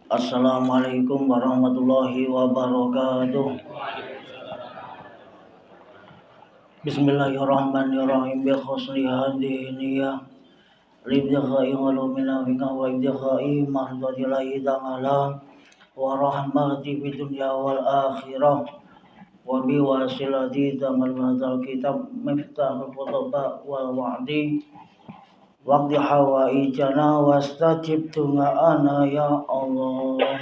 Assalamualaikum warahmatullahi wabarakatuh. Bismillahirrahmanirrahim. Bi husni hadhihi niyyah libtighai ulumina bika wa ibtighai mardatillahi ta'ala wa rahmati fid dunya wal akhirah wa bi wasilati tamal madzal kitab miftahul khutbah wal wa'di waqdi hawaijana wastajib du'ana ya Allah.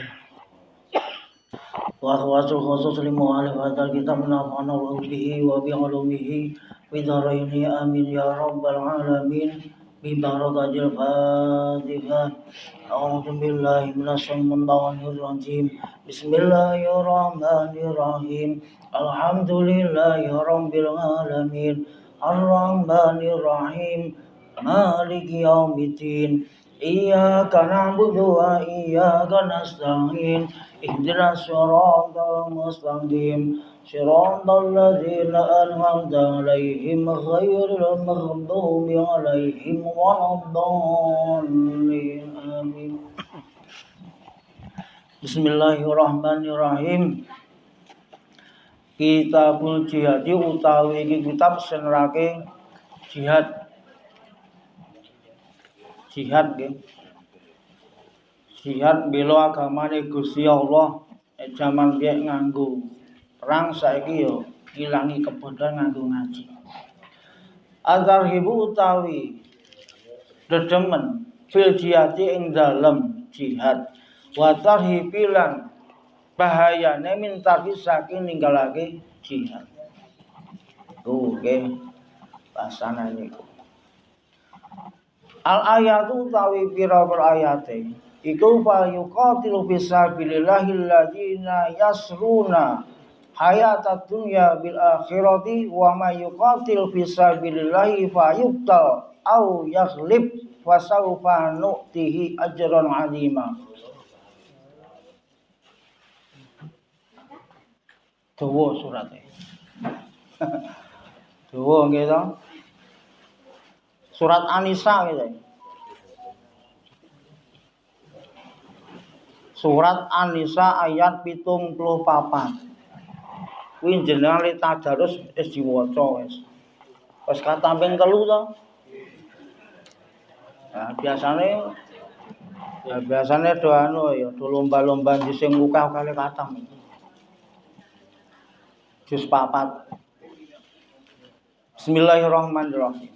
Wa khawasul khusus li mu'alif hadzal kitab nafa'ana wa bihi wa bi ulumihi fi dharaini amin ya rabbal alamin bi barakatil Fatihah. A'udzu billahi minasyaitonir rajim. Bismillahirrahmanirrahim. Alhamdulillahi rabbil alamin. Ar-Rahmanir Rahim. Maliki yaumiddin. Iyyaka na'budu wa iyyaka nasta'in. Ihdinas siratal mustaqim. Siratal ladzina an'amta 'alaihim ghairil maghdubi 'alaihim waladdallin. Amin. Bismillahirrahmanirrahim. Kitabul Jihad utawi iki kitab sing nerake jihad. Jihad nggih. Jihad bela agamane Gusti Allah. Jaman biyen nganggo perang, saiki yo ngilangi kebodohan nganggo ngaji. Azarhibu utawi dedemen fil jihad ing dalem jihad. Wa tarhibilan bahayane min tarhi saking ninggalake jihad. Nggih. Bahasane niku. Al ayatu utawi pira-pira ayate iku fa yuqatilu fisabilillahi alladziina yasruna hayatad dunya bil akhirati wa may yuqatil fisabilillahi fa yuqtal au yaghlib wa sawfa nu'tihi ajran 'azima. Dawa surate. Dawa nggih to. Surat An-Nisa gitu. Surat An-Nisa ayat 74. Kuwi jenengan li tadarus wis diwaca wis. Wis katamping 3 to. Nah, biasane do anu ya do lomba-lomba sing mukah kali katam. Juz 4. Bismillahirrahmanirrahim.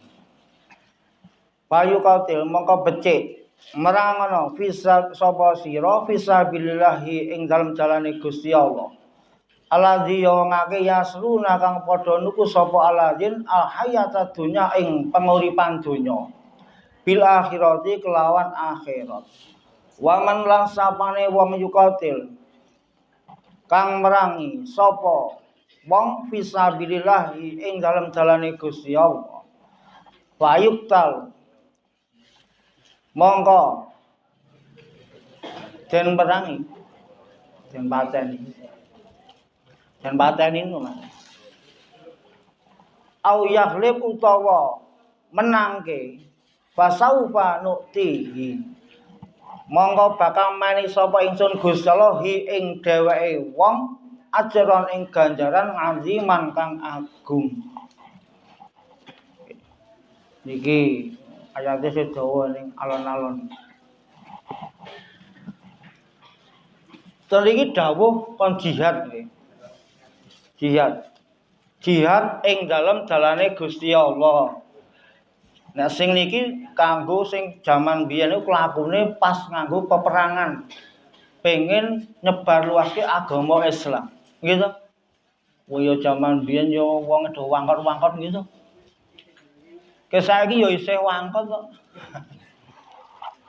Payu kautil mongko becik merangono fisa sapa sira fisabilillahi ing dalem jalane Gusti Allah. Alladzi yongake yasruna kang padha nuku sapa aladzin alhayata dunya ing penguripan donya. Bil akhirati kelawan akhirat. Wa man lan sapane wong yukatil kang merangi sapa wong fisabilillahi ing dalem jalane Gusti Allah. Fayuktal mongko den perangi den pateni itu Mas. Au yaghlib utawa menangke fasaufa nu'tihi mongko bakal mani sapa ingsun Gusti Allah ing dheweke wong ajron ing ganjaran aziman kang agung. Niki ayate sedawa ning alon-alon. Teriki dawuh kon jihad nggih. Jihad ing dalem dalane Gusti Allah. Nah sing niki kanggo sing jaman biyen niku lakune pas nganggo peperangan. Pengen nyebar luaske agama Islam. Nggih to? Kaya jaman biyen yo wong do wangkot-wangkot gitu. Ke saiki yo isih wangkot kok.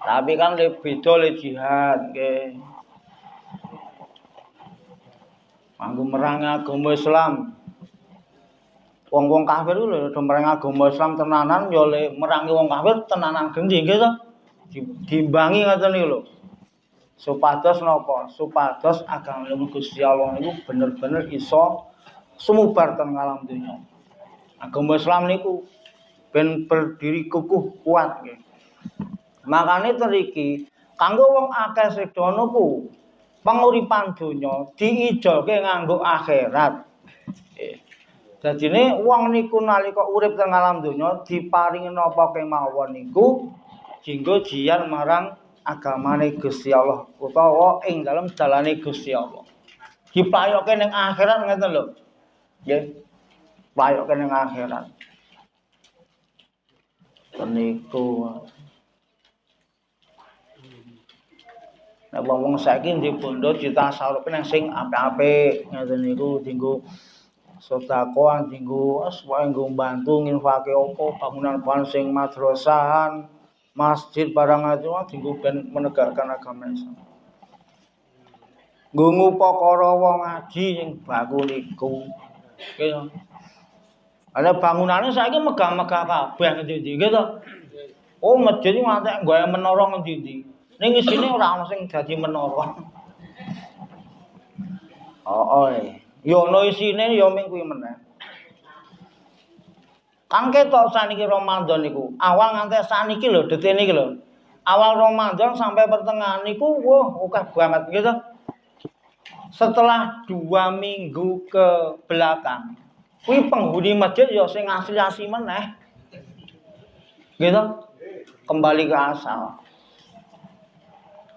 Tapi kan beda le jihad nggih. Anggo merangi agama Islam. Wong-wong kafir lho do merangi agama Islam tenanan yo le merangi wong kafir tenanan gendhi nggih to. Diimbangi ngoten niku lho. Supados napa? Supados agama Gusti Allah niku bener-bener iso sumubar teng alam dunya. Agama Islam niku ben berdiri kukuh kuat nggih. Makane teriki Kanggo wong akeh sedo niku panguripan donya diijolke nganggo akhirat. Dadine wong niku nalika urip teng alam donya diparingi napa kemawon niku jinggo jiyan marang agamane Gusti Allah utawa ing dalem dalane Gusti Allah. Dipayoke ning akhirat ngeten lho. Nggih. Payoke ning akhirat. Niku nek wong saiki ndek bondo ditasaruke nang sing apik-apik ngeten niku dienggo sedekah dienggo wae nggo mbantu nginfake apa bangunan sing madrasahan masjid barang itu dienggo ben menegakkan agama Islam. Nggo ngupakara wong ngaji sing baku niku. Nggih. Ana bangunane saiki megah-megah kabeh ngendi-endi nggih to. Oh masjid iki ngantek gawe menara ngendi-endi. Ning isine ora ana sing dadi menara. Ya ana isine ya ming kuwi meneh. Kang ketok saniki Ramadan niku, awal nganti saniki lho, detik niki lho. Awal Ramadan sampai pertengahan niku wah akeh banget gitu. Setelah 2 minggu ke belakang, kuwi penghuni masjid ya sing asli-asli meneh. Gitu. Kembali ke asal.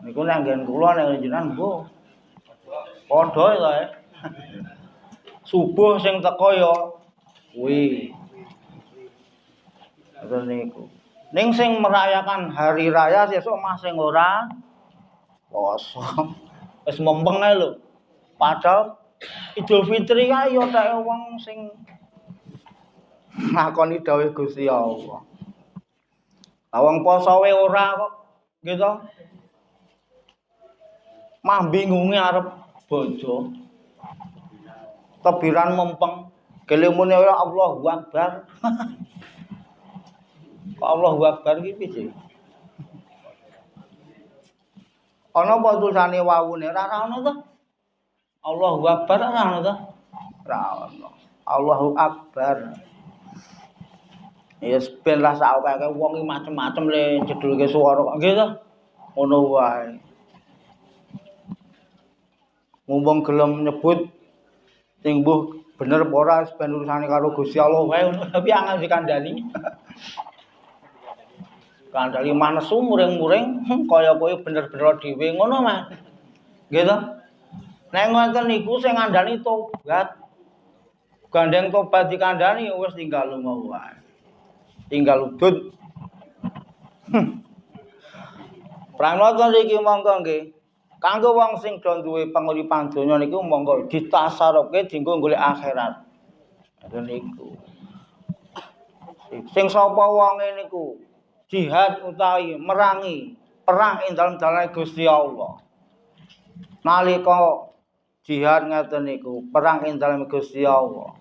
Niku nang nggen kula nek jenengan mbuh. Padha to. Subuh sing teko ya kuwi. Ngoten niku. Ning sing merayakan hari raya sesuk mah sing ora poso. Wis mempeng ae lho. Padahal Idul Fitri kae ya tek wong sing ngakoni dawuh Gusti Allah. Lah wong poso wae ora kok, gitu. Mah bingunge arep bojo. Tebiran mempeng, gelemune ora Allahu Akbar. Kok Allahu Akbar iki piye? Ana apa tulisane wawune? Ora ono to? Allahu Akbar ora ono to? Ora ono. Allahu Akbar. Ya ben lah sak akeh wong iki macem-macem le jedulke swara kok nggih to. Ngono wae. Mumpung gelem nyebut sing mbuh bener apa ora ben urusane karo Gusti Allah wae ngono tapi angel dikandani. Kandhani manesu muring-muring kaya kowe bener-bener dhewe ngono mah. Nggih to? Nek ngoten niku sing ngandani tobat. Gandeng tobat dikandani wis tinggal lunga wae. Tinggal udut. Pranoto iki monggo nggih. Kanggo wong sing do duwe panguripan donya niku monggo ditasarupke dienggo golek akhirat. Ngoten niku. Sing sapa wonge niku jihad utawi merangi perang ing dalem dalane Gusti Allah. Nalika jihad ngaten niku, perang ing dalem Gusti Allah.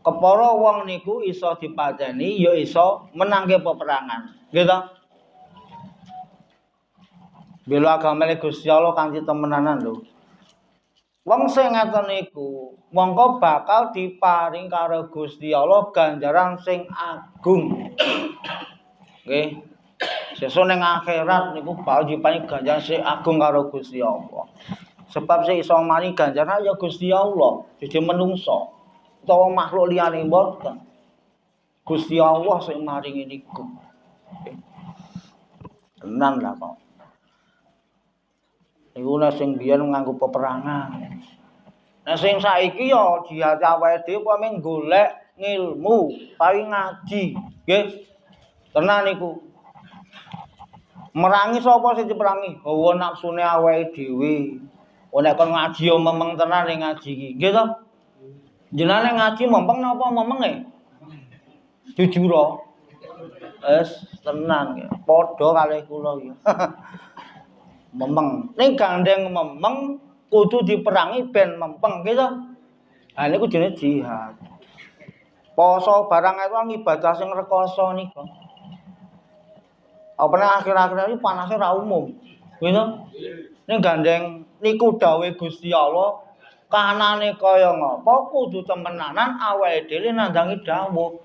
Kepara wong niku iso dipateni ya iso menangke peperangan. Nggih to? Bela agamane Gusti Allah kanthi temenanan lho. Wong sing ngaten niku mongko bakal diparing karo Gusti Allah ganjaran sing agung. Nggih. Sesuk ning akhirat niku bakal diparing ganjaran sing agung karo Gusti Allah. Sebab sing iso maring ganjaran ya Gusti Allah, dadi menungso utawa makhluk liyane mboten. Gusti Allah sing maringi niku. Tenan lah kok. Iku nek sing biyen nganggo peperangan. Nek sing saiki ya jihad awake dhewe pameng golek ngilmu, paling ngaji, nggih. Tenan niku. Merangi sapa sing diperangi? Hawa nafsune awake dhewe. Nek kon ngaji yo memeng tenan ning ngaji iki, nggih to? Jenenge ngaji mempeng napa memenge? Jujur. Wis tenan nggih. Padha kalih kula iki. Memeng. Ning gandeng memeng kudu diperangi ben mempeng gitu. Lah niku jenenge jihad. Poso barang itu ibadah sing rekoso niku. Apa nang akhir-akhir iki panase ora umum. Gitu. Ning gandeng niku dawuh Gusti Allah, kanane kaya ngapa kudu temenanan awake dhewe nandangi dawuh.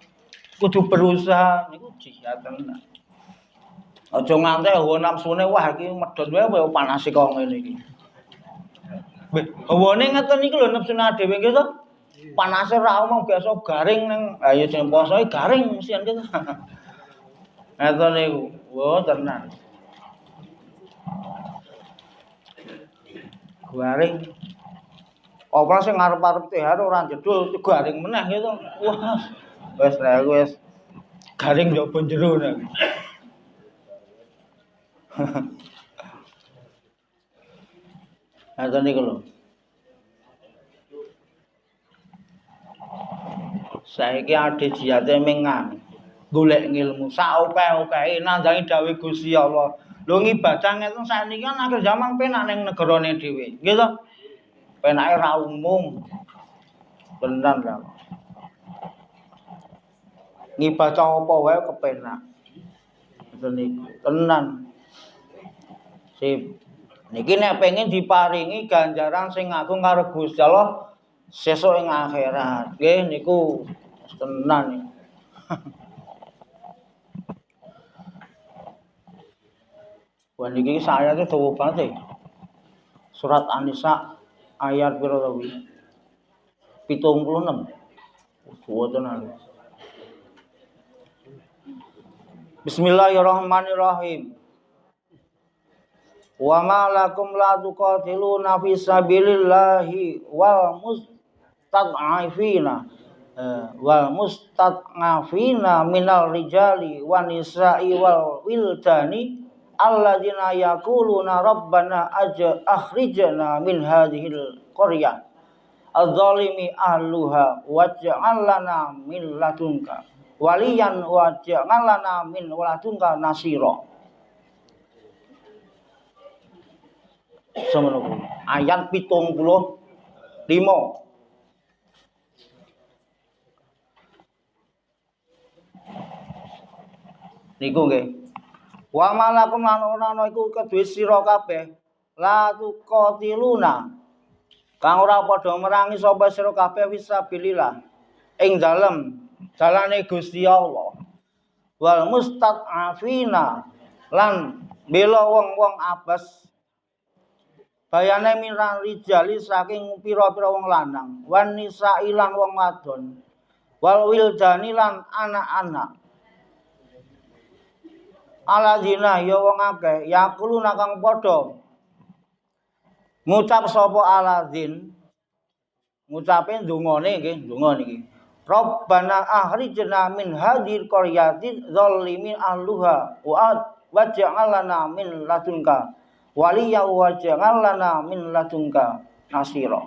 Kudu berusaha niku jihad tenan. Aja nganti hawa nafsune wah iki medhot wae kaya panas kok ngene iki. Hawane ngeten iki lho nafsune dhewe nggih to. Panase ra omong biasa garing ning ha ya jeneng poso garing mesian gitu. Ngeten niku. Wo tenan. Garing. Apa sing ngarep-arep THR ora jedul garing meneh gitu. Wah. Wis rek wis garing njaba jero nek. Ngeten niku lho. Saiki ade jiyate mengan golek ilmu sak opeh-opehe nandhangi dawuh Gusti Allah. Lho ngibadah ngeten sakniki kan akhir zaman penak ning negarane dhewe. Nggih to? Penake ra umum. Bener lah. Ngibadah apa wae kepenak. Ngoten niku. Tenan. Sip. Niki nek pengen diparingi ganjaran sing agung karo Gusti Allah sesuk ing akhirat. Nggih niku tenan. Wah niki ayate dawa banget. Surat An-Nisa ayat pira to kuwi? 76. Dawa tenan. Bismillahirrahmanirrahim. Wa ma lakum la tuqatiluna fi sabilillahi wal mustad'afina minal rijali wan nisa'i wal wildani alladzina yaquluna rabbana akhrijna min hadhil qaryah adh-dhalimi ahluha waj'al lana min ladunka waliyan waj'al lana min ladunka nasira. Semono ayat 75 niku nggih. Wa malakum lan ana iku kedue sira kabeh la tuqatiluna kang ora padha merangi sapa sira kabeh fisabilillah ing dalem dalane Gusti Allah. Wal mustad'afina lan bela wong-wong abas bayane miran rijali saking pira-pira wong lanang wan nisa'i lan wong wadon wal wildani lan anak-anak aladzina ya wong akeh yaquluna kang padha ngucap sapa aladzin ngucape ndongane nggih ndonga niki Rabbana akhrijna min hadhil qaryatin zalimin ahluha waj'al lana min ladunka waliya waj'al lana min ladunka nasira.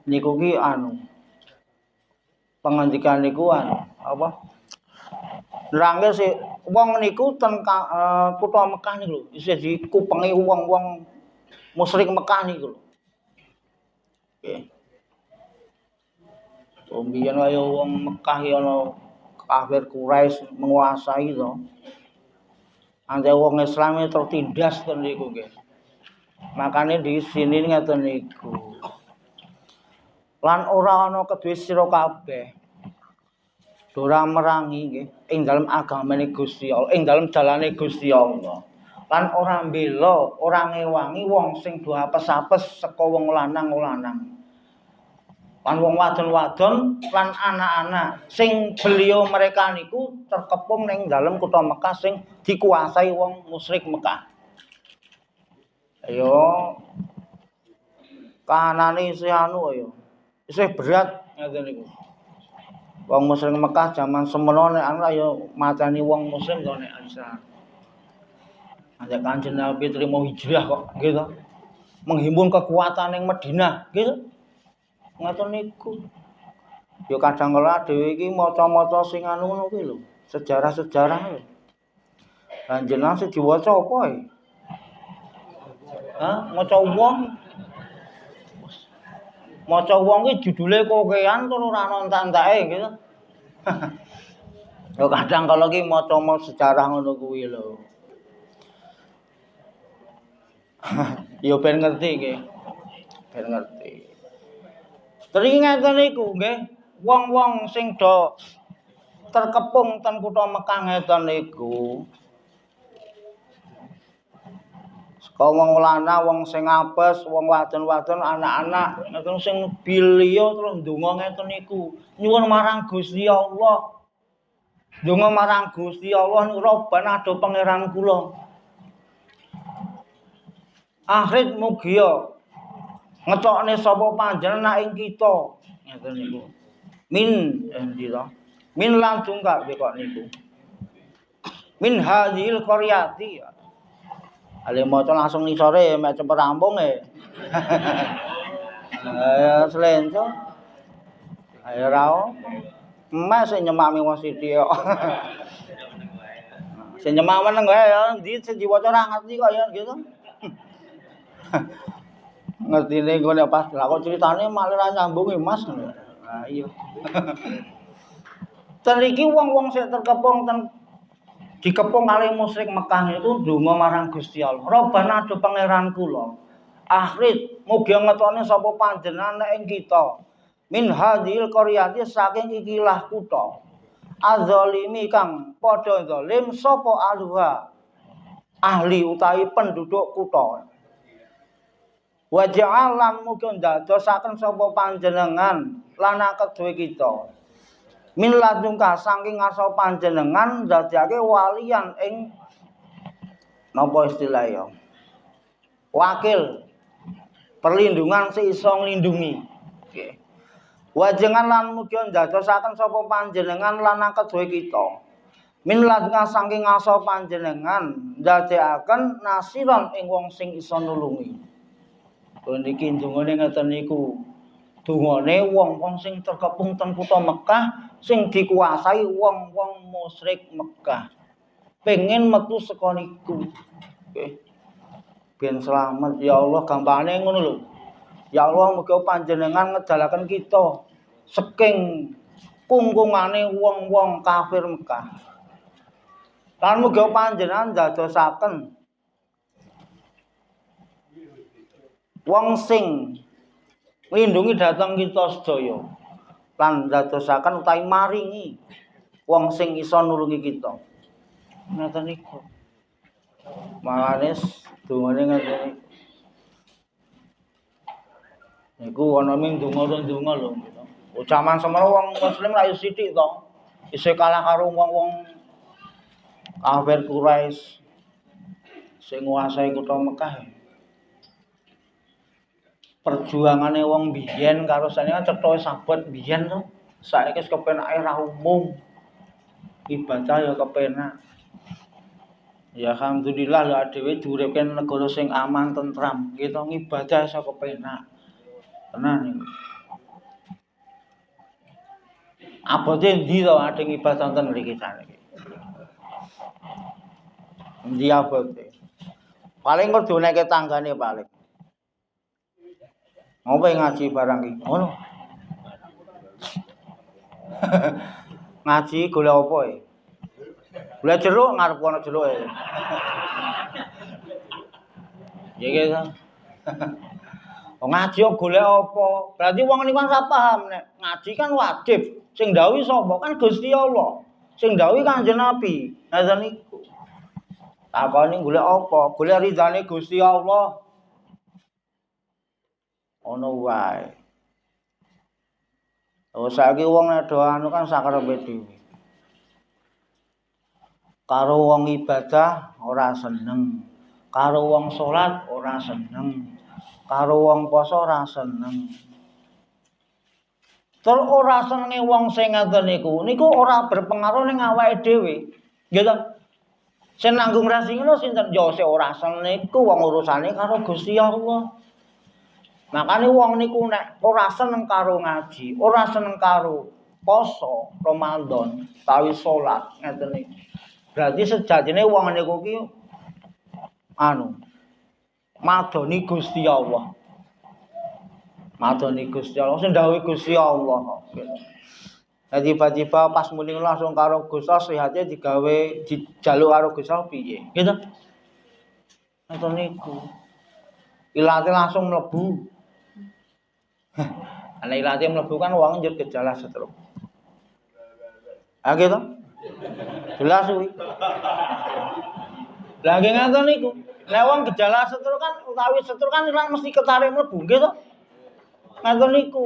Niku ki anu pangandikan niku apa? Nerangke sik wong niku ten kutha Mekah niku lho isih dikupengi wong-wong musyrik Mekah niku lho. Nggih. Mbiyen kaya wong Mekah ya ana kafir Quraisy menguasai to. Ante wong Islam tertindas ten niku nggih. Makane di sini ngeten niku. Lan ora ana kedue sira kabeh. Ora merangi nggih ing dalem agamane Gusti Allah, ing dalem dalane Gusti Allah. Lan ora mbela, ora ngewangi wong sing do apes-apes saka wong lanang-lanang. Lan wong wadon-wadon lan anak-anak sing beliau mereka niku terkepung ning dalem kutha Mekah sing dikuasai wong musyrik Mekah. Ayo kahanane isih anu ayo. Isih berat ngeten niku. Wong musyrik Mekah jaman semono nek anu ayo mateni wong muslim to nek Islam. Ada Kanjeng Nabi trimo hijrah kok nggih to. Menghimpun kekuatan ning Madinah nggih to. Ngoten niku. Yo kadang kala dhewe iki maca-maca sing anu ngono kuwi lho, sejarah-sejarah lho. Lan jenengan sing diwaca apa e? Hah, maca wong. Maca wong ki judule kokean tur ora ana entake gitu. Yo kadang kala ki maca sejarah ngono kuwi lho. Yo ben ngerti nggih. Ben ngerti. Teringat niku nggih, wong-wong sing do terkepung ten kutha Mekah ngeten niku. wong lanang, wong sing apes, wong wadon-wadon, anak-anak ngoten sing biliya terus ndonga ngeten niku. Nyuwun marang Gusti Allah. Ndonga marang Gusti Allah niku Rabbana do pangeran kula. Akhir mugi ngetokne sapa panjenengan ing kita. Ngeten niku. Min endira. Min langsung kok niku. Min hadhil qaryati. Ale maca langsung nisore mek cepet rampung e. Ayo slenco. Ayo rao. Emak sing nyemami wong sithik kok. Sing nyemak meneng wae ya, ndi sing diwaca ora ngerti kok ya gitu. Ngertine engko nek pas lha kok critane malah ora nyambung Mas. Nah iya. Teriki wong-wong sing terkepung dikepung kali musyrik Mekah itu ndonga marang Gusti Allah. Rabbana do pangeran kula. Akhir mugi ngetone sapa panjenengan ing kita. Min hadhil qaryati saking ikilah kutha. Azalimi kang padha zalim sapa aluha. Ahli utawi penduduk kutha. Wa ja'alan mugi ndadosaken sapa panjenengan lan kedue kita. Min ladungka saking ngarsa panjenengan dadake walian ing napa istilah ya. Wakil perlindungan sing iso nglindungi. Nggih. Wajengan lan mugi ndadosaken sapa panjenengan lan kedue kita. Min ladungka saking ngarsa panjenengan dadekaken nasiron ing wong sing iso nulungi. Niki ndungane ngeten niku. Dungane wong-wong sing terkepung teng kutha Mekah sing dikuasai wong-wong musyrik Mekah. Pengen metu saka niku. Nggih. Ben selamat ya Allah gampangane ngono lho. Ya Allah muga panjenengan ngedalaken kita saking kungkungane wong-wong kafir Mekah. Lan muga panjenengan ndadosaken wong sing nglindungi dhateng kita sedaya. Lan ndadosaken utawi maringi wong sing iso nulungi kita. Ngoten niku. Malanes dungane ngoten niku. Niku ana ming donga-donga lho. Zaman semono wong muslim ra sithik to. Isih kalah karo wong-wong kafir Quraisy sing nguasai kutha Mekah. Perjuangane wong biyen karo saiki cetha sahabat biyen to. Saiki wis kepenake ra umum. Ibadah ya kepenak. Ya alhamdulillah lho dhewe diuripke negara sing aman tentram. Kita ngibadah iso kepenak. Tenan niku. Abote endi to adhe ibadah wonten mriki saniki. Endi abote? Paling kudu neke tanggane paling. Ngopo ngaji barang iki? Ngono. Ngaji golek apa e? Golek jeruk ngarep ana jeruke. Ya gitu. Ngaji golek apa? Berarti wong niku ora paham nek ngaji kan wajib. Sing ndhawuhi sapa? Kan Gusti Allah. Sing ndhawuhi Kanjeng Nabi. Ngoten niku. Takoni golek apa? Golek ridane Gusti Allah. Ono wae. Oh saiki wong nek do anu kan sakarepe dhewe. Karo wong ibadah ora seneng. Karo wong salat ora seneng. Karo wong poso ora seneng. Tur ora senenge wong sing ngoten niku ora berpengaruh ning awake dhewe. Nggih to? Sing nanggung rasi ngono sinten? Ya sing ora seneng niku wong urusane karo Gusti Allah. Makane wong niku nek ora seneng karo ngaji, ora seneng karo poso Ramadan, tawi salat ngoten niku. Berarti sejatine wong niku ki madoni Gusti Allah. Madoni Gusti Allah, sing dawuh Gusti Allah. Nah tiba-tiba pas muni langsung karo Gusti sehate digawe dijaluk karo Gusti piye? Gitu. Ngoten niku. Ilate langsung mlebu. Ana ilate mlebu kan wong njur gejala stroke. Ah gitu. Jelas kuwi. Lah nggih ngaten niku. Nek wong gejala stroke kan utawi stroke kan ilang mesti ketarik mlebu nggih to. Ngaten niku.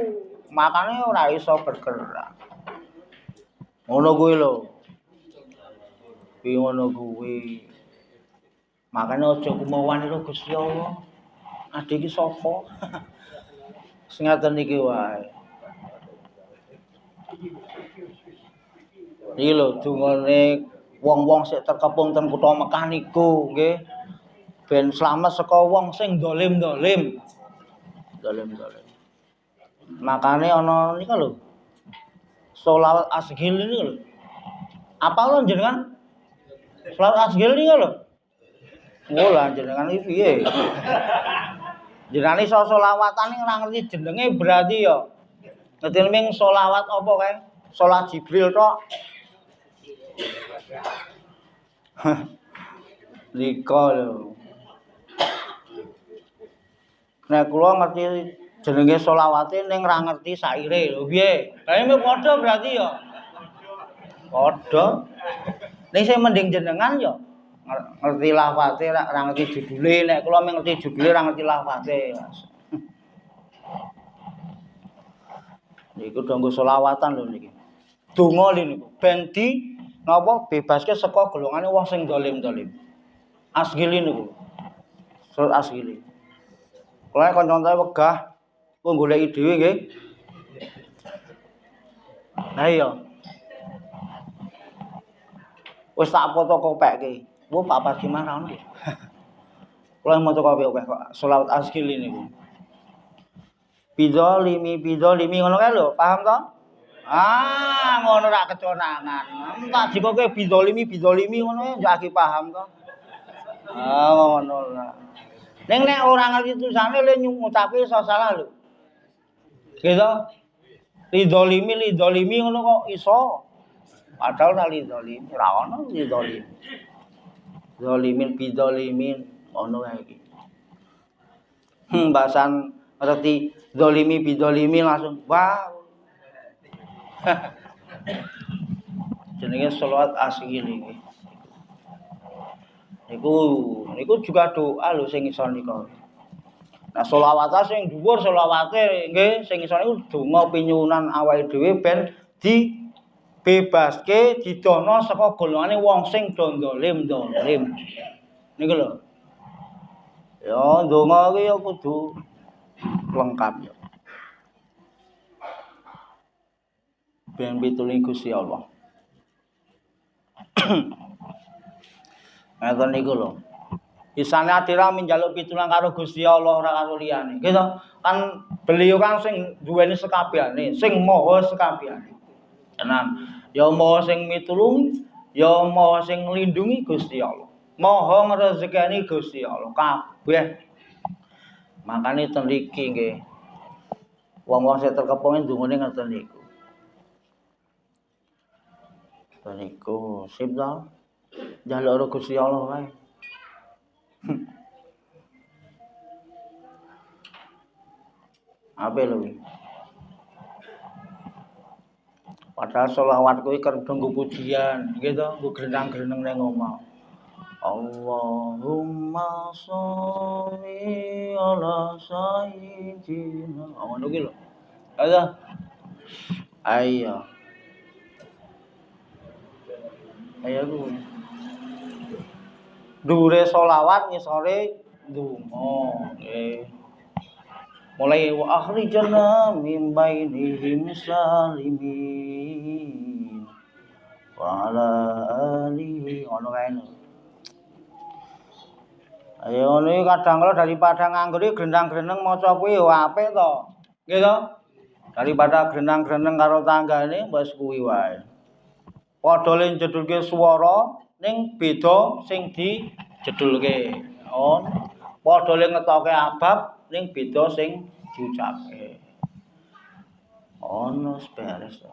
Makane ora iso bergerak. Ngono kuwi lho. Kuwi ngono kuwi. Makane aja kumawan karo Gusti Allah. Ade iki sapa? Sing ngaten iki wae. Iki lho dungane wong-wong sing terkepung ten kutha Mekah niku nggih. Ben slamet saka wong sing dolim-dolim. Dolim-dolim. Makane ana nika lho. Sholawat asghil niku lho. Apa lho jenengan? Sholawat asghil niku lho. Oh lah jenengan iki piye? Jenengan iso sholawatan ora ngerti jenenge berarti ya. Ngerti ming sholawat apa kae? Sholat Jibril tok. Nika lho. Nek kula ngerti jenenge sholawate ning ra ngerti saire lho piye? Lah iki padha berarti ya. Padha. Ning sing mending jenengan ya ngerti lafate ra ngerti judule. Nek kula ngerti judule ra ngerti lafate. Niku donggo sholawatan lho niki. Donga lho niku ben di napa bebaske saka golongane wong sing dolim-dolim. Asgili niku. Surat asgili. Kula kanca-kanca wegah kok goleki dhewe nggih. Lah iya. Wis tak fotokopekke. Wo Pak Parjimah ra ono. Kula maca kopi kok selawat asgili niku. Bidzalimi ngono kae lho, paham to? Ah, ngono ra keconangan. Tak jikoke bidzalimi ngono ya aki paham to. Ah, ngono lah. Ning nek ora ngerti tulisane le ngucape iso salah lho. Gitu. Lidzalimi ngono kok iso. Padahal ta lidzalimi ora ono lidzalimi. Zalimin bidzalimin ngono kae iki. Bahasan ngerti zalimi bidzalimi langsung wow. Jenenge sholawat asghil iki. Niku juga doa lho sing iso nika. Nah sholawat sing dhuwur sholawate nggih sing iso niku donga pinyuwunan awake dhewe ben dibebaske didono saka golongane wong sing dolim. Niku lho. Ya donga iki ya kudu lengkap ya. Ben pitulungi Gusti Allah. Ngaten niku lho. Isane atira minjaluk pitulungan karo Gusti Allah ora karo liyane. Gitu. Kan beliau kan sing duweni sekabehane, sing maha sekabehane. Tenan. Ya maha sing mitulungi, ya maha sing nglindungi Gusti Allah. Maha ngrezekeni Gusti Allah kabeh. Makane ten mriki nggih. Wong-wong sing terkepung ndungane ngoten niku. Niku sip to. Njaluk karo Gusti Allah wae. Apa lho iki? Padahal selawat kuwi kerep nggo pujian, nggih to, nggo grenang-greneng ning omah. Allahumma sholli ala sayyidina. Ngono ki lho. Ayo. Ayo. Ayo ku. Dhuwure selawat ngisore ndonga, nggih. Mulai wa akhrijana min bainihim salimin. Wa ala alihi ngono kae. Ayo ngene kadang kala daripada nganggur iki grendang-grendeng maca kuwi yo apik to. Nggih to? Daripada grendang-grendeng karo tanggane wis kuwi wae. Padha le jedulke swara ning beda sing dijedulke. Oh. Padha le ngetoke abab ning beda sing diucapke. Ono beres to.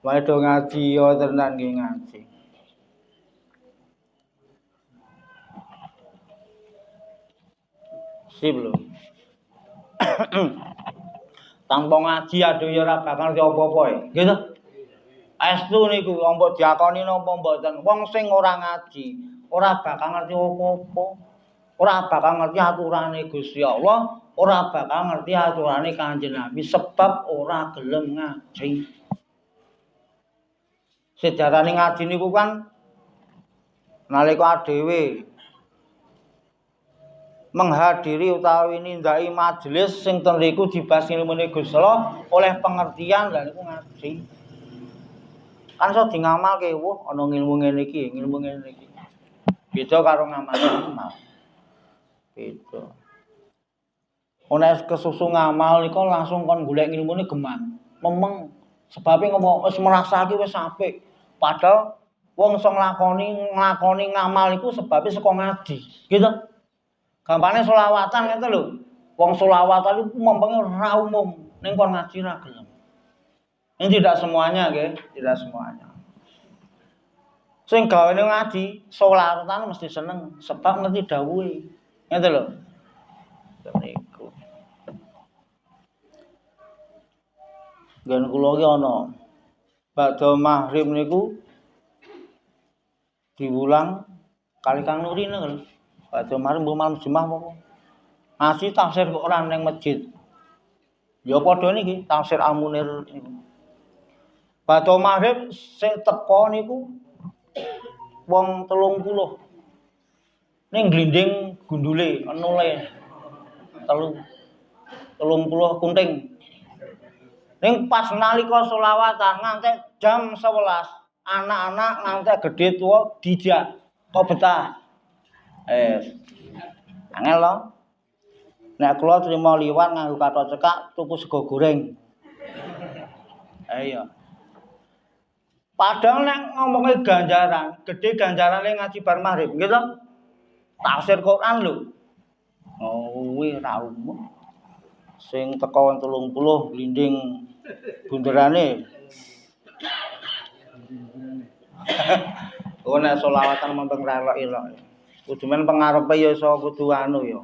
Wae do ngaji yo tenan nggih ngaji. Sip lho. Tanpa ngaji aduh ya ora bakal apa-apa e. Nggih to? Estu niku mbok diakoni napa mboten. Wong sing ora ngaji, ora bakal ngerti apa-apa. Ora bakal ngerti aturane Gusti Allah, ora bakal ngerti aturane Kanjeng Nabi sebab ora gelem ngaji. Sejarahne ngaji niku kan nalika dhewe menghadiri utawi nindaki majelis sing ten riku dibahas ilmune Gusti Allah oleh pengertian lha niku ngaji. Kan iso di ngamalke, ana ilmu ngene iki, ilmu ngene iki. Beda karo ngamal. Beda. Ana kesusu ngamal niku langsung kon golek ilmune geman. Memeng sebabe ngomong wis merasake wis apik. Padahal wong iso nglakoni ngamal iku sebabe saka ngaji. Gitu. Gampane selawatan ngene lho. Wong selawatan iku mempenge ora umum, ning kon ngaji ra gelem. Ini tidak semuanya, tidak semuanya. Sing gawene ngaji, selawatan mesti seneng sebab ngerti dawuhe. Ngene lho. Niku. Gen kula iki ana badha maghrib niku diulang kali Kang Nuri niku. Badha maghrib malam Jumat apa. Ngaji tafsir Quran ning masjid. Ya padha niki tafsir Al-Munir niku. Badha maghrib sing teko niku wong 30. Ning glinding gundule enule 30 kunting. Ning pas nalika selawatan ngantek jam 11, anak-anak ngantek gedhe tuwa dijak kok betah. Angel lho. Nek kula trimo liwat nganggo kathok cekak tuku sego goreng. Iya. Padahal nek ngomongke ganjaran, gedhe ganjarane ngaji bar maghrib, nggih to? Tafsir Quran lho. Oh, kuwi ra umum. Sing teko 30 glinding bunderane. Oh nek selawatan mempeng ra elok. Kudu men pengarepe ya iso kudu anu ya.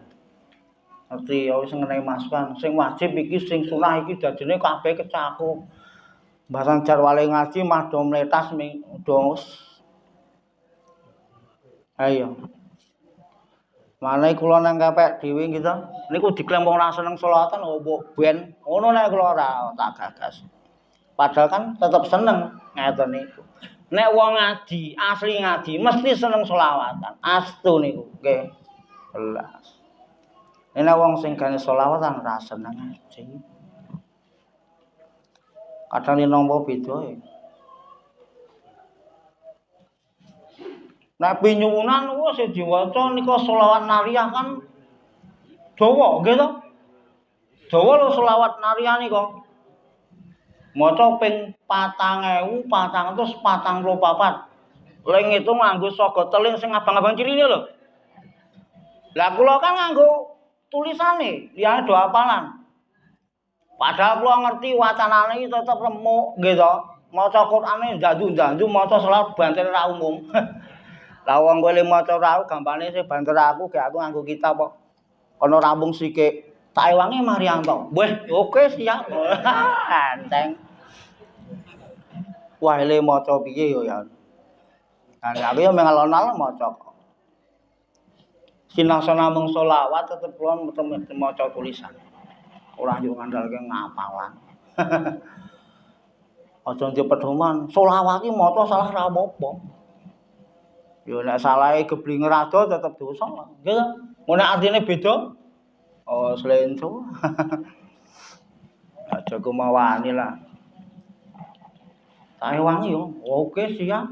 Ngerti ya wis ngenehi masukan. Sing wajib iki sing sunah iki dadine kabeh kecakup. Basan jarwale ngaji mah do mletas dos. Ayo. Mane kula nang kepek dhewe gitu. Niku diklaim wong ora seneng selawatan opo ben. Ngono nek kula ora tak gagas. Padahal kan tetep seneng ngeten niku. Nek wong ngaji, asli ngaji mesti seneng selawatan. Astu niku, nggih. Jelas. Nek wong sing gane selawatan ora seneng ngaji. Kadang ini nampak beda ya. Nek pinyuwunan sing diwaca nika selawat nariyah kan dawa nggih to? Dawa lho selawat nariyah nika. Maca ping 4444. Lha ngitung nganggo saga teling sing abang-abang cirine lho. Lah kula kan nganggo tulisane, liyane do hafalan. Padahal kula ngerti wacanane iki tetep remuk nggih to. Maca Qur'ane njanju-njanju maca selawat banter ra umum. Lah wong kowe le maca ra gampane sing banter aku gek aku nganggo kitab kok. Ana rampung sithik. Tak ewangi Marianto. Weh, oke siap. Enteng. Wah, le maca piye yo ya. Kan aku yo mengalon-alon maca. Sinasana mung selawat tetep kula maca tulisan. Ora yo ngandalke ngapalan. Aja ndek pedoman, selawat iki maca salah ra apa-apa. Yo nek salahe geblinger rada tetep dosa. Nggih to? Mun nek artine beda, oh slenco. Aja kumawani lah. Tak wangi yo, oke siap.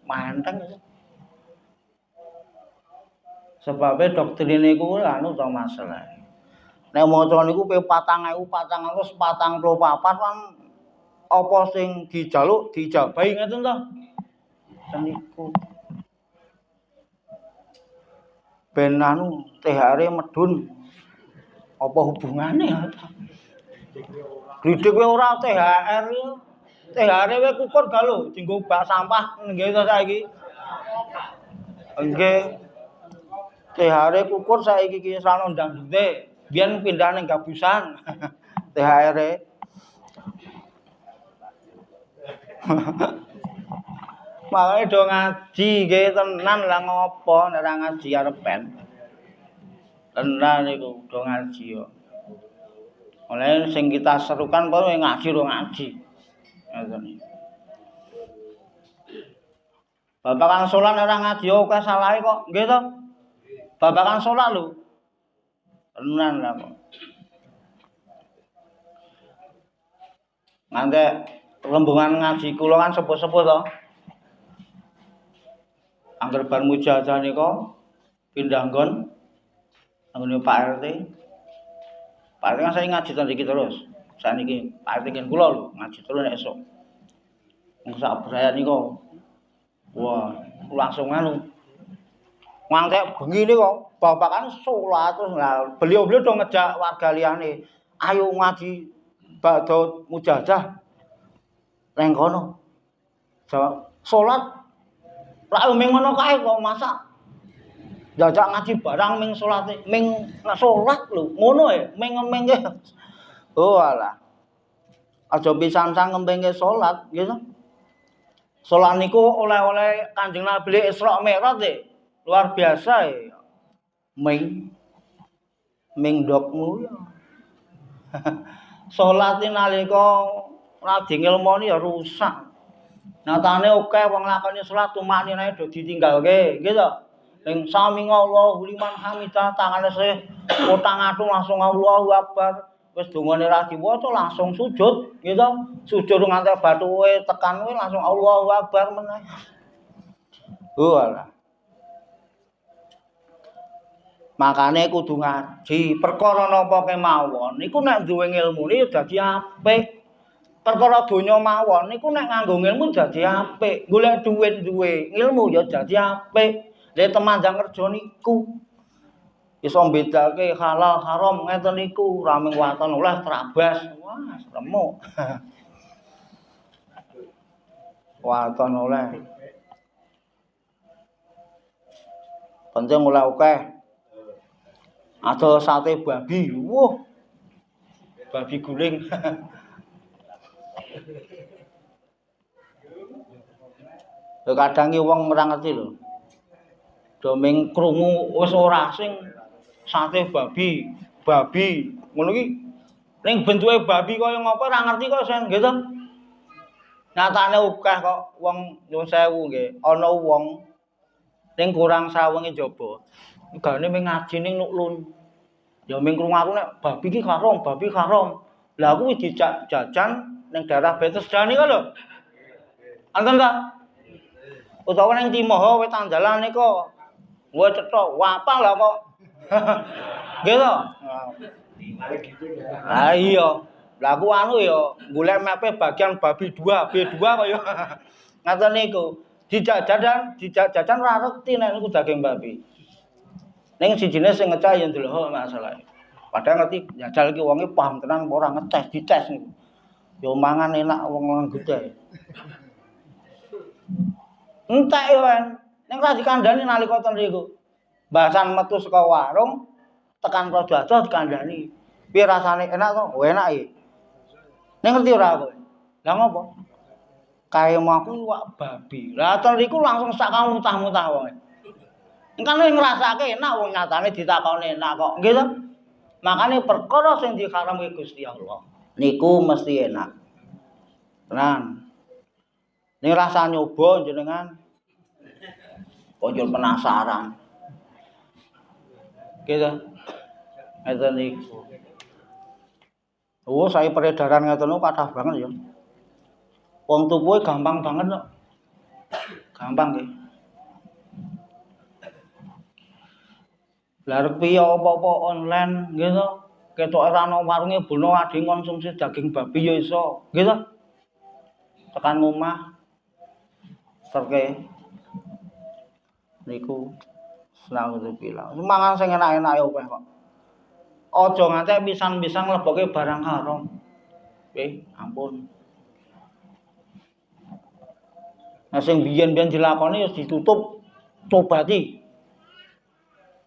Manteng itu. Sebabnya doktrine iku anu to masalah. Nek maca niku pe 4.444 kan apa sing dijaluk dijabahi ngeten to. Niku. Ben anu THR medun. Apa hubungane? Gridhik kowe ora THR yo. THR kowe kukur ga lho dienggo bak sampah nggih to saiki. Nggih. THR kukur saiki iki srana ndang-ndute. Biyen pindah ning gabusan. THR. Makane do ngaji nggih tenan lah ngopo nek ora ngaji arepen. Tenan iku do ngaji yo. Oleh sing kita serukan kok ngaji do ngaji. Ngoten iki. Babakan salat ora ngaji oke salahe kok, nggih to? Babakan salat lho. Tenan lah kok. Ngantek rembungan ngaji kula kan sepuh-sepuh to. Angger bar mujahadah nika pindah nggon anggone Pak RT. Pak RT kan saya ngaji ten iki terus. Saniki Pak RT kan kula lho ngaji terus nek esuk. Wong sak brayan nika wah langsung anu. Ngantek bengi nika babakan salat terus lah beliau-beliau do ngejak warga liyane, ayo ngaji badhe mujahadah nang kono. Salat lak ming ngono kae kok masak. Jajak ngaji barang ming salate, ming salat lho, ngono e, ming-ming. Oh alah. Aja pisan-pisan ngempengke salat, nggih to. Salat niku oleh-oleh Kanjeng Nabi Isra Mi'raj e. Luar biasa e. Ming ndokmu ya. Salat nalika ora dingilmoni ya rusak. Nyatane akeh wong lakoni salat tumakninae do ditinggalke, nggih to. Ning sami Allahu liman hamidah tangane sih utang-atung langsung Allahu Akbar. Wis dongane ra diwaca langsung sujud, nggih to. Sujud nganti bathuke tekan kuwi langsung Allahu Akbar meneh. Oh alah. Makane kudu ngaji, perkara napa kemawon niku nek duwe ngilmune ya dadi apik. Perkara donya mawon niku nek nganggo ilmu dadi apik, golek dhuwit duwe ilmu ya dadi apik. Lha temanjang kerja niku iso mbedake halal haram ngeten niku ora mung waton oleh trabas. Wah, remuk. Waton oleh. Penting oleh akeh. Ada sate babi. Wah. Babi guling. Lho kadang iki wong ora ngerti lho. Do ming krungu wis ora sing sate babi, ngono iki ning bentuke babi kaya ngapa ora ngerti kok sen nggih to. Nyatane akeh kok wong nyuwun sewu nggih, ana wong ning kurang sawengi njaba. Gane ming ngaji ning nuklun. Ya ming krungu aku nek babi iki haram, babi haram. Lah aku dijak jajan ning daerah Betesdani kok lho. Anten ta? Utawa ning Timoho wetan dalan nika. Wah cetok, wapang lah kok. Nggih to? Ah iya. Lah aku anu ya golek mepe bagian babi 2, B2 kok ya. Ngaten niku. Dijak jajan ora ngerti nek niku daging babi. Ning sijine sing ngecah ya ndelok masalah. Padahal ngerti jajal iki wonge paham tenan apa ora ngetes, dites niku. Ya mangan enak wong gede. Entek yo kan. Ning ra dikandani nalika ten riku. Bahasan metu saka warung tekan Prodoado dikandani. Piye rasane enak to? Oh enak iki. Ning ngerti ora kowe? Lah ngopo? Kaemu aku iwak babi. Lah ten riku langsung sak kamu muntah-muntah wong. Engkan ngrasake enak wong nyatane ditakoni enak kok. Nggih to? Makane perkara sing diharamke Gusti Allah niku mesti enak. Tenan. Ning rasa nyoba jenengan konjol penasaran. Gitu. Ngeten niku. Oh, saya peredaran ngeten niku kathah banget ya. Wong tukuke gampang banget kok. Gampang nggih. Lah arep piye apa-apa online nggih to. Ketok ora ana warunge bono ade konsumsi daging babi ya iso, nggih to. Tekan omah terke niku Alhamdulillah. Mangan sing enak-enak ya akeh kok. Aja ngantek pisan-pisan mleboke barang haram. Nggih, ampun. Nah sing biyen-biyen dilakoni wis ditutup tobati.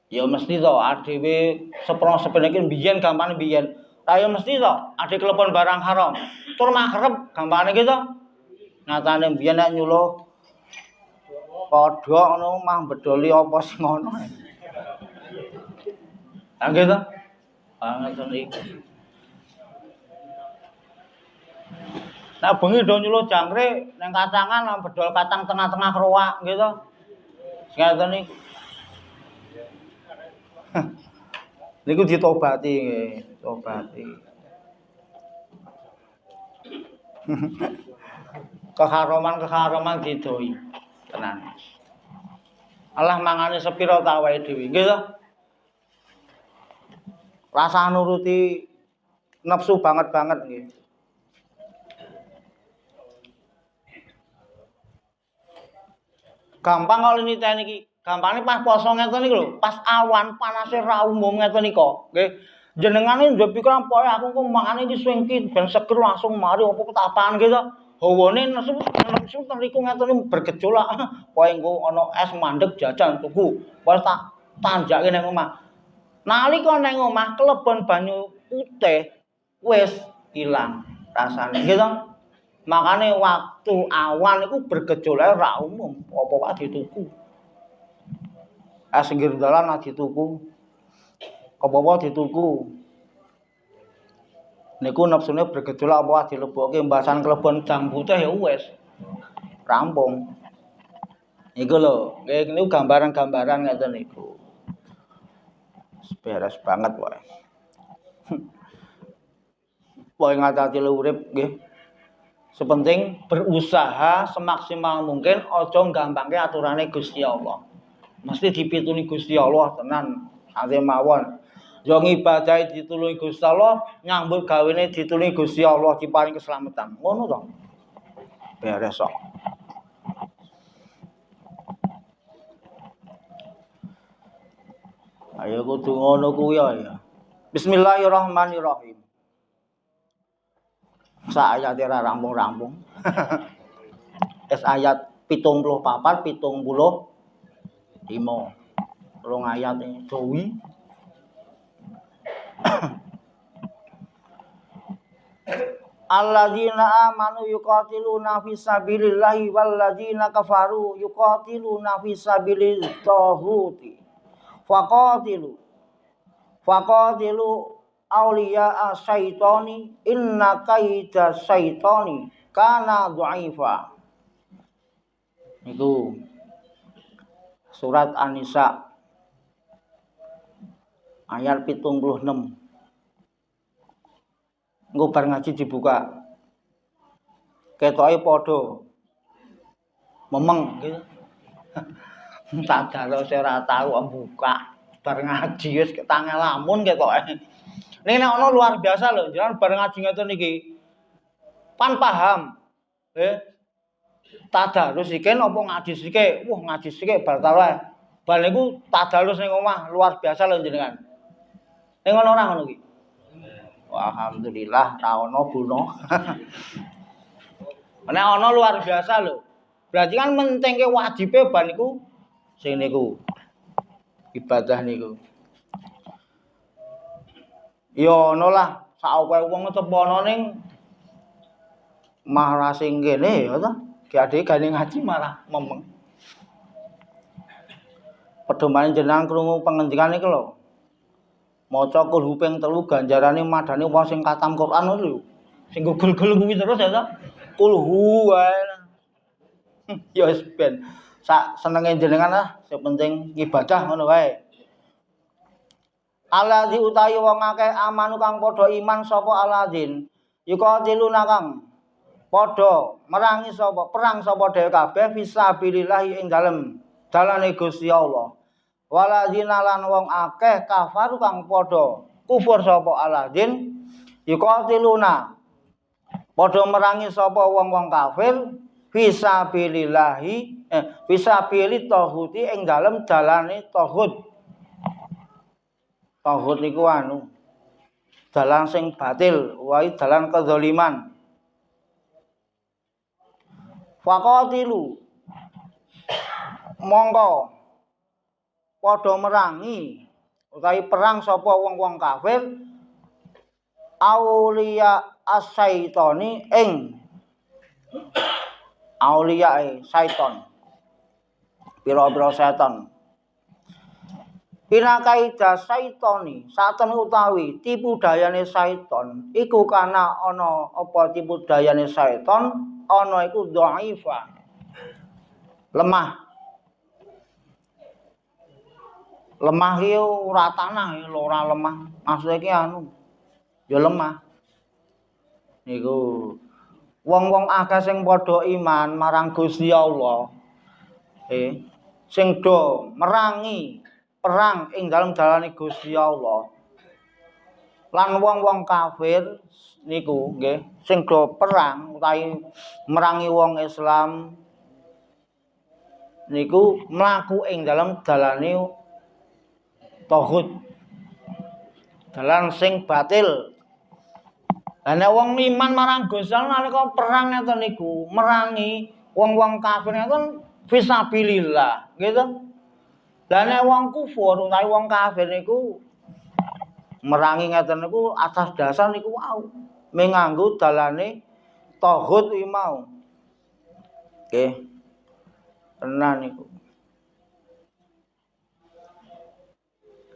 Ya mesti to adewe sepene iki biyen gampane biyen. Lah ya mesti to ade klepon barang haram. Tur makrep gampane iki to. Nyatane biyen nek nyuluh kodhok ngono mah bedoli apa sing ngono. Lah nggih to? Ngoten iku. Nah bengi do nyuluh jangkrik ning kacangan bedol kacang tengah-tengah keruak nggih to. Ngoten niku. Niku ditobati nggih, tobati. Keharaman didoi tenan. Allah mangane sepira ta awake dhewe nggih to. Rasa nuruti nafsu banget nggih. Gampang kalau niteni iki. Gampangane pas poso ngeten iki lho, pas awan panase ra umum ngeten nika, nggih. Jenengane ndek pikiran pokoke aku kok mangane iki swing ki ben seger langsung mari apa ketapaan gitu. Hawane nesu teriku ngeten bergejolak. Pokoke engko ana es mandeg jajan tuku. Wes tak tanjake nang omah. Nalika nang omah kelebon banyu putih wis ilang rasane gitu. Makane waktu awan iku bergejolak ra umum, apa wae dituku. Pinggir dalan dituku. Apa-apa dituku. Niku nafsune bergejolak apa wae dilebokke mbasan kelebon jam putih ya wis. Rampung. Iku lho, niku gambaran-gambaran ngeten niku. Beres banget wae. Pokoke ngatasi urip nggih. Sepenting berusaha semaksimal mungkin aja gampangke aturane Gusti Allah. Mesti dipituni Gusti Allah tenan ate mawon. Yo ngibadahi ditulungi Gusti Allah, nyambut gawene ditulungi Gusti Allah diparingi keselamatan. Ngono to. Beres kok. Ayo kudu ngono kuwi ya. Bismillahirrahmanirrahim. Sak ayat ora rampung-rampung. Es ayat 74 75. Rong ayat Jawi. Alladzina amanu yuqatiluna fisabilillahi walladzina kafaru yuqatiluna fisabilit taghuti. Faqatilu auliya asyaitoni inna kaida syaitoni kana dha'ifa. Itu surat An-Nisa ayat 76. Engko bar ngaji dibuka. Ketoke padha memeng gitu. Tak darose ora tau buka. Bar ngaji wis ketangel lamun ketoke. Nek ana luar biasa lho, jenengan bar ngaji ngoten iki. Pan paham. Tadarus iki napa ngaji sike? Wah, ngaji sike bar tawae. Bar niku tadarus ning omah luar biasa lho jenengan. Ning ngono ora ngono iki. Alhamdulillah ra ono buno. Nek ana luar biasa lho. Berarti kan mentingke wajibe bar niku sing niku. Ibadah niku. Ya ono lah, sak wong tepono ning mahra sing kene ya to. Ki gane ngaji malah memeng. Pedomane jenengan krungu pengendikan iki lho. Maca Qul ping 3 ganjarane madane wong sing khatam Quran lho. Sing gugel-gugel kuwi terus ya to. Qul wae. Ya wis ben sak senenge jenengan lah, sing penting ibadah ngono wae. Alladzi utawi wong akeh amanu kang padha iman sapa aladzin. Yuqatiluna kang padha merangi sapa perang sapa dhewe kabeh fisabilillah ing dalem dalane Gusti Allah. Waladzina lan wong akeh kafaru kang padha kufur sapa aladzin. Yuqatiluna padha merangi sapa wong-wong kafir fisabilillah fisabilit taghuti ing dalem dalane taghut. Taghut niku dalan sing batil, wae dalan kedzaliman. Faqatilu monggo padha merangi utawi perang sapa wong-wong kafir auliya asyaitoni ing auliyae syaiton. Pira-pira setan. Pinakaida syaitoni, saten utawi tipu dayane syaiton, iku kana ana apa tipu dayane syaiton, ana iku dhaifa. Lemah. Lemah iki ora tanah, ora lemah. Maksude iki anu, ya lemah. Niku wong-wong akeh sing padha iman marang Gusti Allah. Sing do merangi perang ing dalam dalane Gusti Allah. Lan wong-wong kafir niku nggih sing do perang utawi merangi wong Islam niku mlaku ing dalam dalane tauhid. Dalan sing batil. Lah nek wong iman marang Gusti Allah nalika perang ngeten niku merangi wong-wong kafir ngeten fisabilillah, gitu. Lah nek wong kufur utawi wong kafir niku merangi ngeten niku atas dasar niku wau menganggo dalane tauhid iki mau. Nggih. Tenan niku.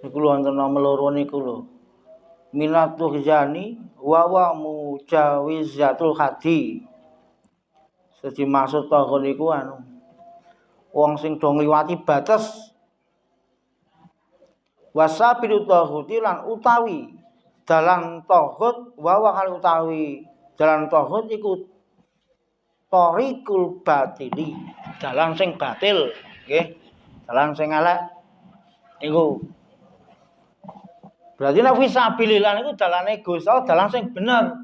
Niku lho wonten nomor loro niku lho. Minatul jani wa mujawizatul hadi. Sedi maksud tauhid niku anu wong sing do ngliwati batas wasabilu tauhid lan utawi dalan tauhid wa kal utawi dalan tauhid iku tariqul batili dalan sing batil nggih dalan sing elek niku berarti nek fisabilillah niku dalane Gusti Allah dalan sing bener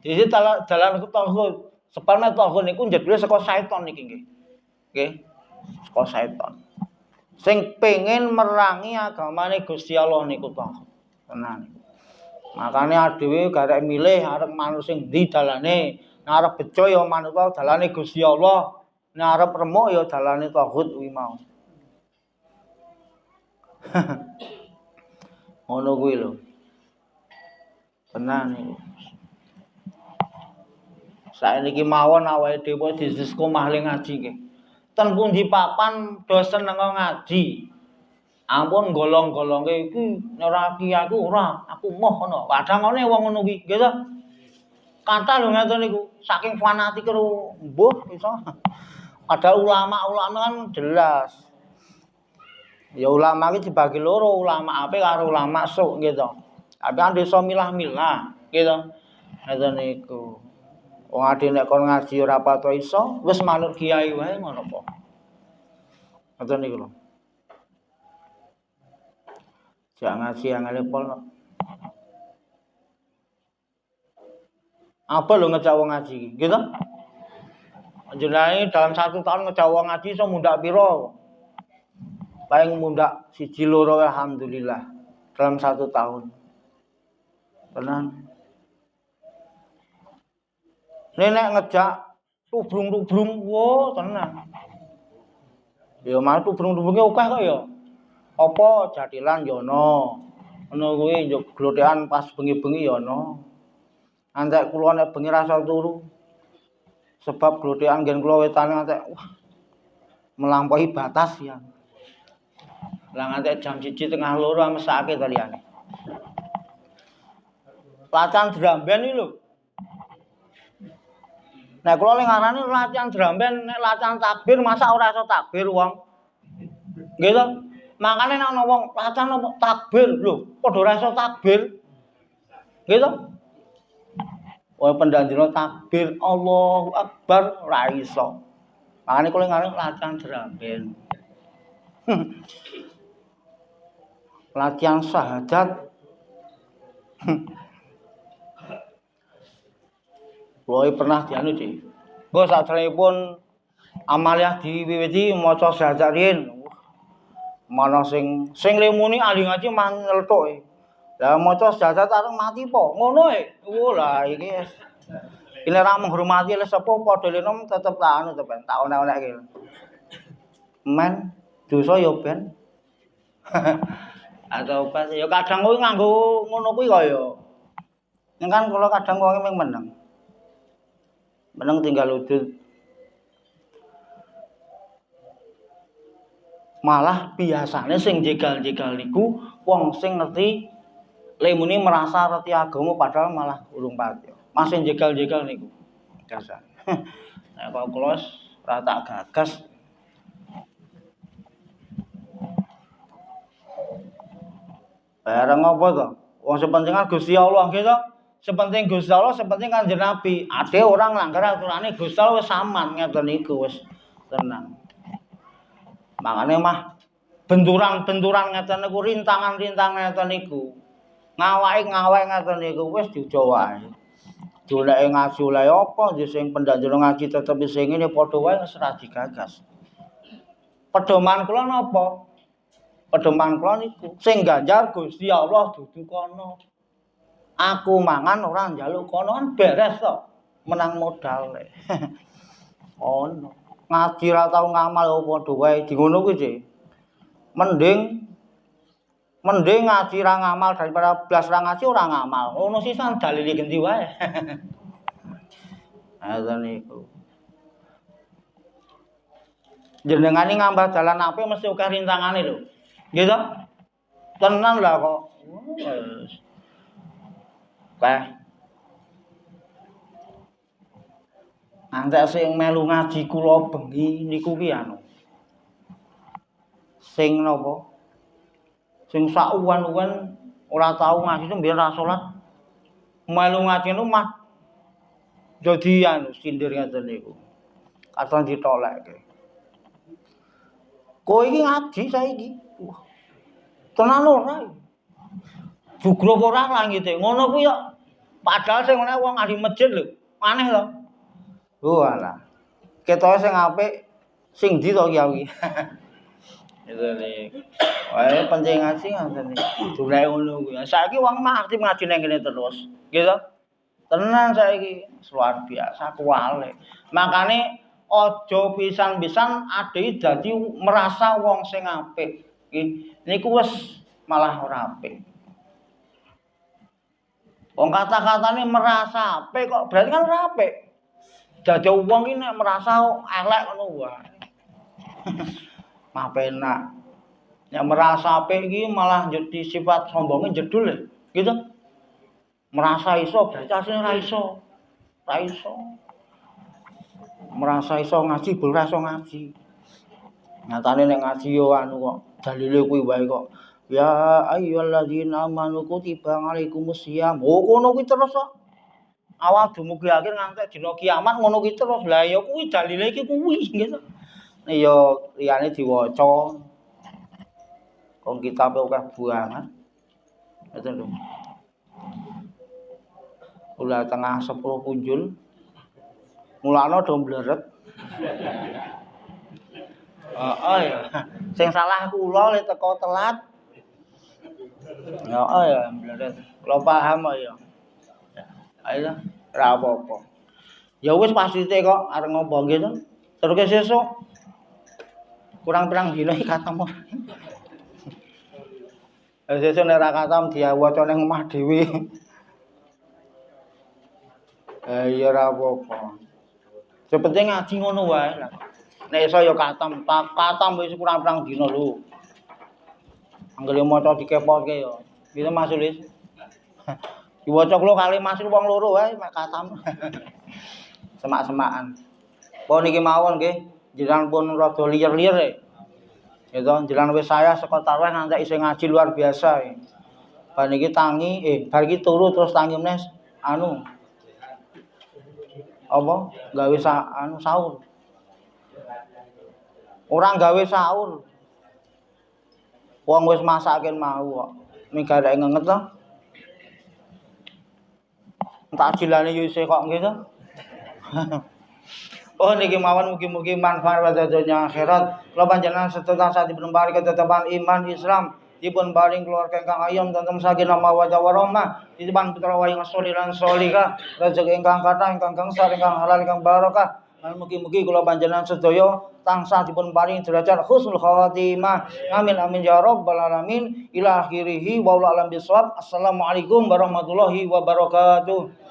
jadi dalan tauhid sepane tauhid niku jedule saka syaiton niki nggih nggih saka syaiton sing pengen merangi agamane Gusti Allah niku to. Tenan. Makane dhewe garek milih arep manut sing ndi dalane, nek arep bejo ya manut dalane Gusti Allah, nek arep remuk ya dalane tauhid kuwi mau. Ngono kuwi lho. Tenan niku. Saiki mawon awake dhewe didisko mahli ngaji nggih. Ten pundi papan do seneng ngaji. Ampun golong-golongke iki ora kiyaku ora, aku moh ngono. Padahal ngene wong ngono kuwi, nggih to? Kata lho ngeten niku, saking fanatik karo mbuh iso. Padahal ulama-ulama kan jelas. Ya ulama iki dibagi loro, ulama apik karo ulama sok nggih to. Tapi kan iso milah-milah, nggih to. Ngeten niku. Wong ade nek kon ngaji ora pato iso, wis manut kiai wae ngono po. Ngoten niku lho. Jak ngaji angele pol. Apa lho ngejak wong ngaji iki, gitu? Jenenge dalam 1 tahun ngejak wong ngaji iso mundak pira? Paling mundak 1 2 alhamdulillah dalam 1 tahun. Tenan. Nenek ngejak tubrung-tubrung, wo tenan. Ya malah tubrung-tubrunge akeh kok ya. Apa jatilan ya ana. Ngono kuwi njuk glothekan pas bengi-bengi ya ana. Antek kula nek bengi rasa turu. Sebab glothekan nggen kula wetane antek wah melampaui batas ya. Lah ngantek jam 1 tengah 2 mesake to liyane. Latihan dramben iki lho. Nek kula ngarani latihan dramben, nek latihan takbir masa ora iso takbir wong. Nggih to? Makane nek ana wong latihan apa takbir lho, padha ora iso takbir. Nggih to? Wong pendandina takbir Allahu Akbar ora iso. Makane kula ngarani latihan dramben. Latihan syahadat. Kula pernah dianu Dik. Engko sakderengipun amaliyah diwiwiti maca syahadat riyin. Mana sing lemuni ahli ngaji manyeltuke. Lah maca syahadat arep mati po. Ngono e. Oh lah iki ini ra menghormati le sapa padha lenom tetep tak anu to ben tak onek-onekke. Men dosa ya ben. Atau pas ya kadang kuwi nganggo ngono kuwi kaya. Ning kan kula kadang wonge meneng. Meneng tinggal udut. Malah biasane sing jegal-jegal niku wong sing ngerti lemuni merasa ngerti agama padahal malah urung pati. Masih jegal-jegal niku. Biasa. Nek kok kula ora tak gagas. Bareng apa to? Wong sepenting kan Gusti Allah nggih to. Sepenting Gusti Allah, sepenting Kanjeng Nabi. Ade orang langgar aturane Gusti Allah wis aman ngeten niku wis tenang. Makane mah benturan-benturan ngeten niku rintangan-rintangan ngeten niku. Ngawake ngeten niku wis diuja wae. Doleke ngaji oleh apa sing pendanjur ngaji tetep sing ngene padha wae wis ora digagas. Pedoman kula napa? Pedoman kula niku sing ganjar Gusti Allah dudu kono. Aku mangan ora njaluk kono kan beres to. Menang modal lek. Ono. Ngaji ra tau ngamal padha wae di ngono kuwi sih. Mending ngaji ra ngamal daripada blas ra ngaji ora ngamal. Ono sisan dalile gendi wae. Ngoten niku. Jenengane ngambah dalan apik mesti akeh rintangane lho. Nggih to? Tenan lah kok. Antek sing melu ngaji kula bengi niku ki anu. Sing napa? Sing sak uwan-uwan ora tau ngaji mbiyen ra salat. Melu ngaji niku mah dadi anu sindir ngeten niku. Katon ditolekke. Kowe iki ngaji saiki. Wah. Tenan ora. Jugruk ora langite. Ngono kuwi ya padahal sing ngene wong ahli masjid lho. Aneh to. Oh alah. Ketoke sing apik sing ndi to kiai. Itu nih. Wae penting ngaji ngoten iki. Dolek ngono kuwi. Saiki wong mah aktif ngaji nang kene terus. Gitu. Tenan saiki luar biasa kuwale. Makane aja pisan-pisan ade dadi merasa wong sing apik. Niku wis malah ora apik. Wong kata-katane merasa apik kok berarti kan ora apik. Dadi wong iki nek merasa elek ngono wae. Mah penak. Nek merasa apik iki malah jadi sifat sombonge jedul ya. Gitu. Merasa iso berarti asline ora iso. Ora iso. Merasa iso ngaji bel ora iso ngaji. Nyatane nek ngaji yo anu kok dalile kuwi wae kok. Ya ayyuhalladzina amanu kutiba alaikumusiyam. Oh ngono kuwi terus kok. Awal dumugi akhir ngantek dina kiamat ngono kuwi terus. Lah ya kuwi dalile iki kuwi gitu. Nek ya liyane diwaca. Wong kitab akeh banget. Ngoten lho. Ulah tengah 10 punjul. Mulane do mbleret. Heeh ya. Sing salah kula lek teko telat. Heeh ya mbleret. Kula paham kok ya. Ayo ora apa-apa. Ya wis pasite kok arep ngopo nggih to. Terus sesuk kurang pirang dina iki katem. Sesuk nek ora katem diwaca ning omah dhewe. Ya ora apa-apa. Sepenting ngaji ngono wae lah. Nek iso ya katem, katem wis kurang pirang dina lho. Anggere maca dikepoke ya. Gitu Mas Sulis. Diwaca kula kali Mas wong loro wae mek katam. Semak-semakan. Pun niki mawon nggih, jenengan pun rada liyer-liyer e. Ya to, jenengan wis saya saka tarawih nganti isih ngaji luar biasa e. Bar niki tangi, bar iki turu terus tangi meneh anu. Apa? Gawe sahur. Ora gawe sahur. Wong wis masakin mau kok. Migareke ngenget to. Takjilane yo isih kok nggih to. Oh niki mawon mugi-mugi manfaat pada dunya akhirat. Kula panjenengan sedaya sadipun paring ketetapan iman Islam, dipun paring keluarga ingkang ayem tentrem sakinah mawaddah warahmah, dipun putra wayang sholih lan sholihah, rezeki ingkang kathah ingkang gangsal ingkang halal ingkang barokah. Lan mugi-mugi kula panjenengan sedaya tansah dipun paring derajat husnul khatimah. Amin amin ya rabbal alamin. Ila akhirih wa alam bisawab. Assalamualaikum warahmatullahi wabarakatuh.